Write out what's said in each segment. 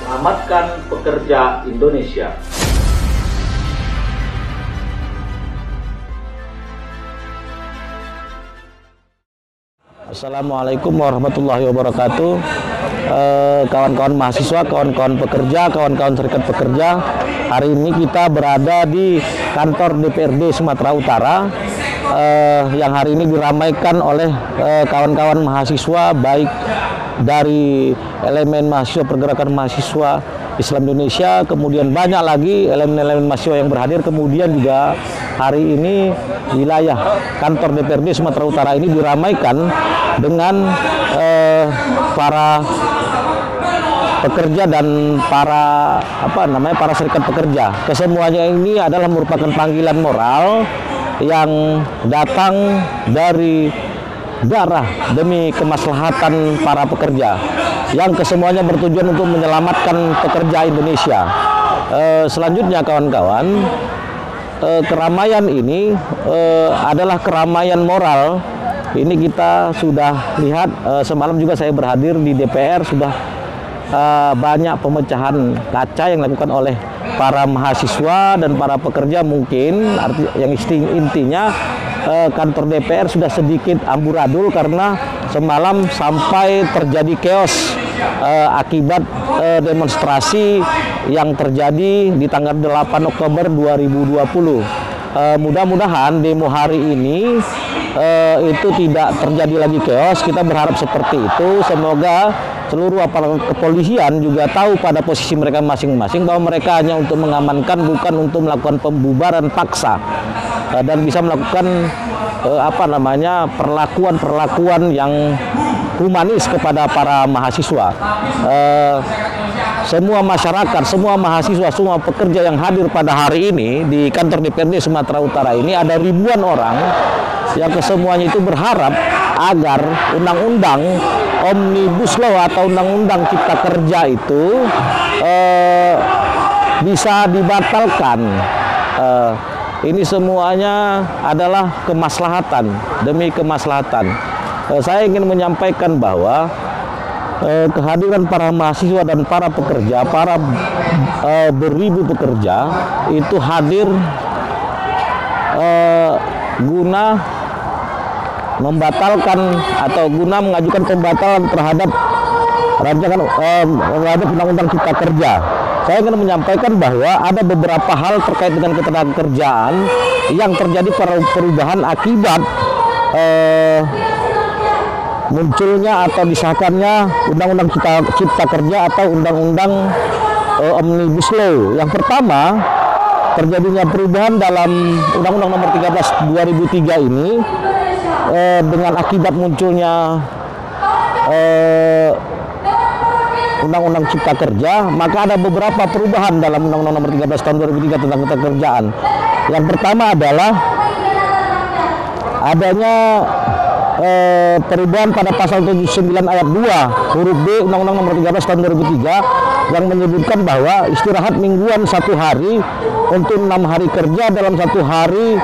Selamatkan pekerja Indonesia. Assalamualaikum warahmatullahi wabarakatuh. Kawan-kawan mahasiswa, kawan-kawan pekerja, kawan-kawan serikat pekerja, hari ini kita berada di kantor DPRD Sumatera Utara yang hari ini diramaikan oleh kawan-kawan mahasiswa, baik dari elemen mahasiswa pergerakan mahasiswa Islam Indonesia, kemudian banyak lagi elemen-elemen mahasiswa yang berhadir. Kemudian juga hari ini wilayah kantor DPRD Sumatera Utara ini diramaikan dengan para pekerja dan para para serikat pekerja. Kesemuanya ini adalah merupakan panggilan moral yang datang dari darah demi kemaslahatan para pekerja, yang kesemuanya bertujuan untuk menyelamatkan pekerja Indonesia. Selanjutnya kawan-kawan, keramaian ini adalah keramaian moral. Ini kita sudah lihat, semalam juga saya berhadir di DPR, sudah banyak pemecahan kaca yang dilakukan oleh para mahasiswa dan para pekerja. Mungkin yang intinya kantor DPR sudah sedikit amburadul karena semalam sampai terjadi chaos akibat demonstrasi yang terjadi di tanggal 8 Oktober 2020. Mudah-mudahan demo hari ini itu tidak terjadi lagi chaos. Kita berharap seperti itu. Semoga seluruh aparat kepolisian juga tahu pada posisi mereka masing-masing, bahwa mereka hanya untuk mengamankan, bukan untuk melakukan pembubaran paksa, dan bisa melakukan perlakuan yang humanis kepada para mahasiswa. Semua masyarakat, semua mahasiswa, semua pekerja yang hadir pada hari ini di kantor DPRD Sumatera Utara ini, ada ribuan orang yang kesemuanya itu berharap agar undang-undang Omnibus Law atau undang-undang Cipta Kerja itu bisa dibatalkan. Ini semuanya adalah kemaslahatan demi kemaslahatan. Saya ingin menyampaikan bahwa kehadiran para mahasiswa dan para pekerja, para beribu pekerja itu hadir guna membatalkan atau guna mengajukan pembatalan terhadap rancangan terhadap undang-undang Cipta Kerja. Saya ingin menyampaikan bahwa ada beberapa hal terkait dengan ketenagakerjaan yang terjadi perubahan akibat munculnya atau disahkannya undang-undang Cipta Kerja atau undang-undang Omnibus Law. Yang pertama, terjadinya perubahan dalam Undang-Undang Nomor 13 2003 ini dengan akibat munculnya Undang-Undang Cipta Kerja, maka ada beberapa perubahan dalam Undang-Undang Nomor 13 tahun 2003 tentang ketenagakerjaan. Yang pertama adalah adanya perubahan pada pasal 79 ayat 2 huruf B Undang-Undang Nomor 13 tahun 2003 yang menyebutkan bahwa istirahat mingguan 1 hari untuk 6 hari kerja dalam 1 hari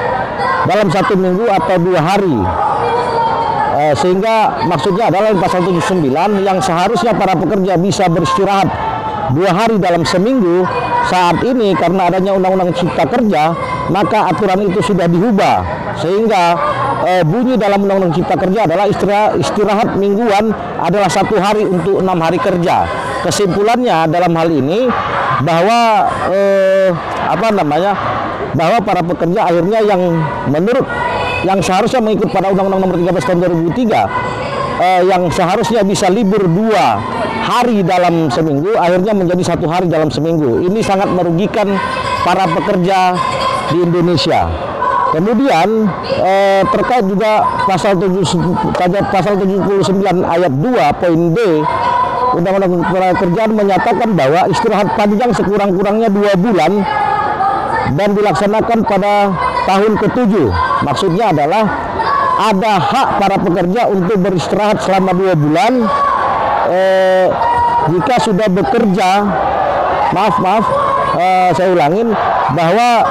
dalam 1 minggu atau 2 hari. Sehingga maksudnya adalah pasal 79 yang seharusnya para pekerja bisa beristirahat 2 hari dalam seminggu, saat ini karena adanya Undang-Undang Cipta Kerja, maka aturan itu sudah diubah sehingga bunyi dalam Undang-Undang Cipta Kerja adalah istirahat mingguan adalah 1 hari untuk 6 hari kerja. Kesimpulannya dalam hal ini bahwa bahwa para pekerja akhirnya yang seharusnya mengikut pada Undang-Undang Nomor 13 tahun 2003 yang seharusnya bisa libur 2 hari dalam seminggu, akhirnya menjadi 1 hari dalam seminggu. Ini sangat merugikan para pekerja di Indonesia. Kemudian terkait juga pasal 79 ayat 2 poin D Undang-Undang Ketenagakerjaan menyatakan bahwa istirahat panjang sekurang-kurangnya 2 bulan dan dilaksanakan pada tahun ke-7. Maksudnya adalah ada hak para pekerja untuk beristirahat selama 2 bulan jika sudah bekerja. Saya ulangin, bahwa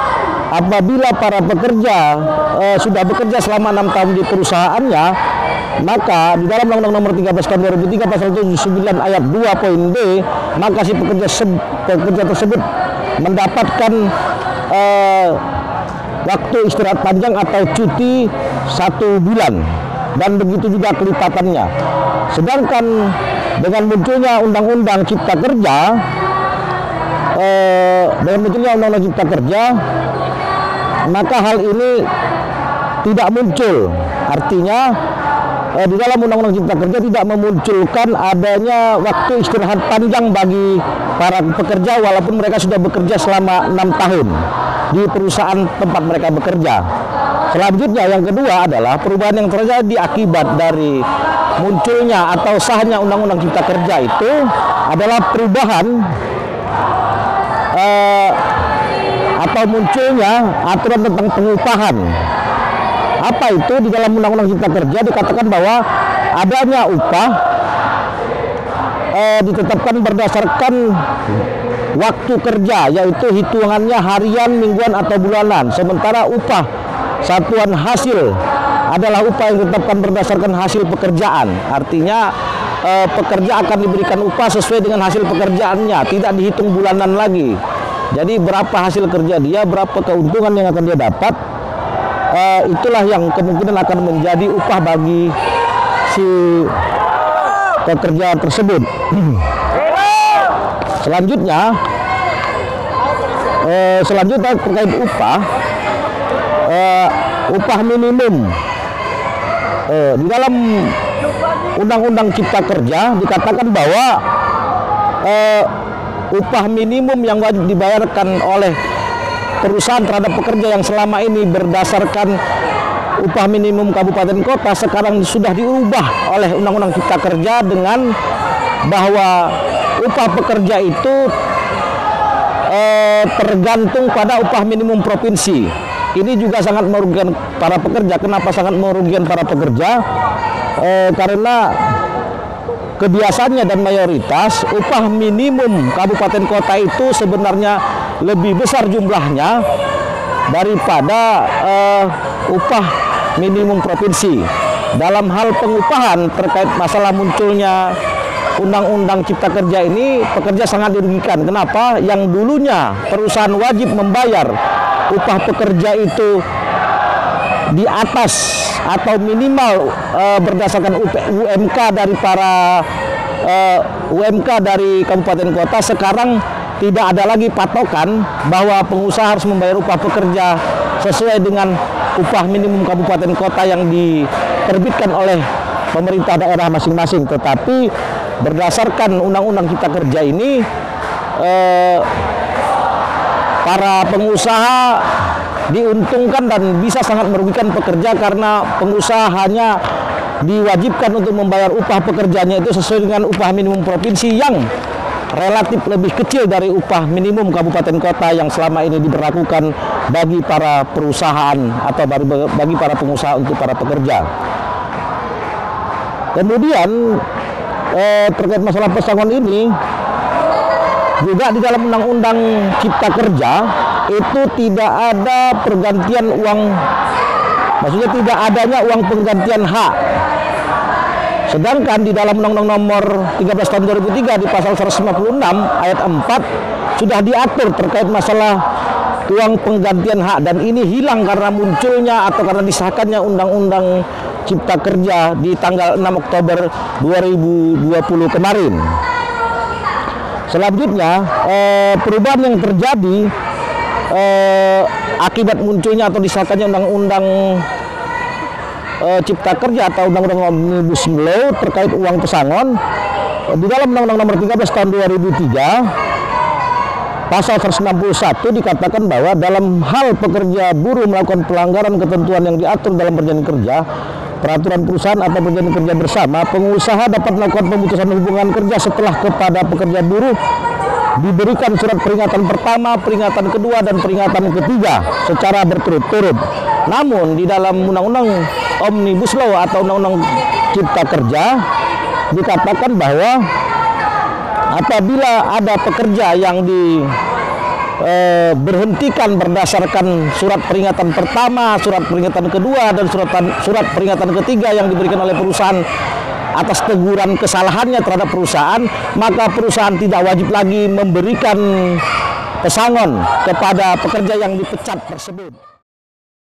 apabila para pekerja sudah bekerja selama 6 tahun di perusahaannya, Maka di dalam Undang-Undang Nomor 13 Tahun 2003 Pasal 79 ayat 2 poin B, maka si pekerja tersebut mendapatkan waktu istirahat panjang atau cuti 1 bulan, dan begitu juga kelipatannya. Sedangkan dengan munculnya Undang-Undang Cipta Kerja, maka hal ini tidak muncul. Artinya di dalam Undang-Undang Cipta Kerja tidak memunculkan adanya waktu istirahat panjang bagi para pekerja walaupun mereka sudah bekerja selama 6 tahun di perusahaan tempat mereka bekerja. Selanjutnya yang kedua adalah perubahan yang terjadi akibat dari munculnya atau sahnya Undang-Undang Cipta Kerja itu adalah perubahan atau munculnya aturan tentang pengupahan. Apa itu? Di dalam Undang-Undang Cipta Kerja dikatakan bahwa adanya upah ditetapkan berdasarkan waktu kerja, yaitu hitungannya harian, mingguan atau bulanan. Sementara upah satuan hasil adalah upah yang ditetapkan berdasarkan hasil pekerjaan. Artinya pekerja akan diberikan upah sesuai dengan hasil pekerjaannya, tidak dihitung bulanan lagi. Jadi berapa hasil kerja dia, berapa keuntungan yang akan dia dapat, itulah yang kemungkinan akan menjadi upah bagi si pekerja tersebut. Selanjutnya terkait upah minimum. Di dalam Undang-Undang Cipta Kerja dikatakan bahwa upah minimum yang wajib dibayarkan oleh perusahaan terhadap pekerja yang selama ini berdasarkan upah minimum kabupaten kota sekarang sudah diubah oleh Undang-Undang Cipta Kerja dengan bahwa upah pekerja itu tergantung pada upah minimum provinsi. Ini juga sangat merugikan para pekerja. Kenapa sangat merugikan para pekerja? Karena kebiasaannya dan mayoritas upah minimum kabupaten kota itu sebenarnya lebih besar jumlahnya daripada upah minimum provinsi. Dalam hal pengupahan terkait masalah munculnya Undang-Undang Cipta Kerja ini, pekerja sangat dirugikan. Kenapa? Yang dulunya perusahaan wajib membayar upah pekerja itu di atas atau minimal berdasarkan UMK dari para UMK dari kabupaten kota, sekarang tidak ada lagi patokan bahwa pengusaha harus membayar upah pekerja sesuai dengan upah minimum kabupaten kota yang diterbitkan oleh pemerintah daerah masing-masing. Tetapi berdasarkan Undang-Undang Cipta Kerja ini, para pengusaha diuntungkan dan bisa sangat merugikan pekerja karena pengusaha hanya diwajibkan untuk membayar upah pekerjanya itu sesuai dengan upah minimum provinsi yang relatif lebih kecil dari upah minimum kabupaten kota yang selama ini diberlakukan bagi para perusahaan atau bagi para pengusaha untuk para pekerja. Kemudian terkait masalah pesangon ini juga di dalam Undang-Undang Cipta Kerja itu tidak ada pergantian uang, maksudnya tidak adanya uang penggantian hak. Sedangkan di dalam Undang-Undang Nomor 13 Tahun 2003 di Pasal 156 ayat 4 sudah diatur terkait masalah uang penggantian hak, dan ini hilang karena munculnya atau karena disahkannya Undang-Undang Cipta Kerja di tanggal 6 Oktober 2020 kemarin. Selanjutnya perubahan yang terjadi akibat munculnya atau disahkannya Undang-Undang Cipta Kerja atau Undang-Undang Omnibus Law terkait uang pesangon, di dalam Undang-Undang Nomor 13 Tahun 2003 Pasal 161 dikatakan bahwa dalam hal pekerja buruh melakukan pelanggaran ketentuan yang diatur dalam perjanjian kerja, peraturan perusahaan atau perjanjian kerja bersama, pengusaha dapat melakukan pemutusan hubungan kerja setelah kepada pekerja buruh diberikan surat peringatan pertama, peringatan kedua, dan peringatan ketiga secara berturut-turut. Namun di dalam Undang-Undang Omnibus Law atau Undang-Undang Cipta Kerja dikatakan bahwa apabila ada pekerja yang berhentikan berdasarkan surat peringatan pertama, surat peringatan kedua, dan surat peringatan ketiga yang diberikan oleh perusahaan atas teguran kesalahannya terhadap perusahaan, maka perusahaan tidak wajib lagi memberikan pesangon kepada pekerja yang dipecat tersebut.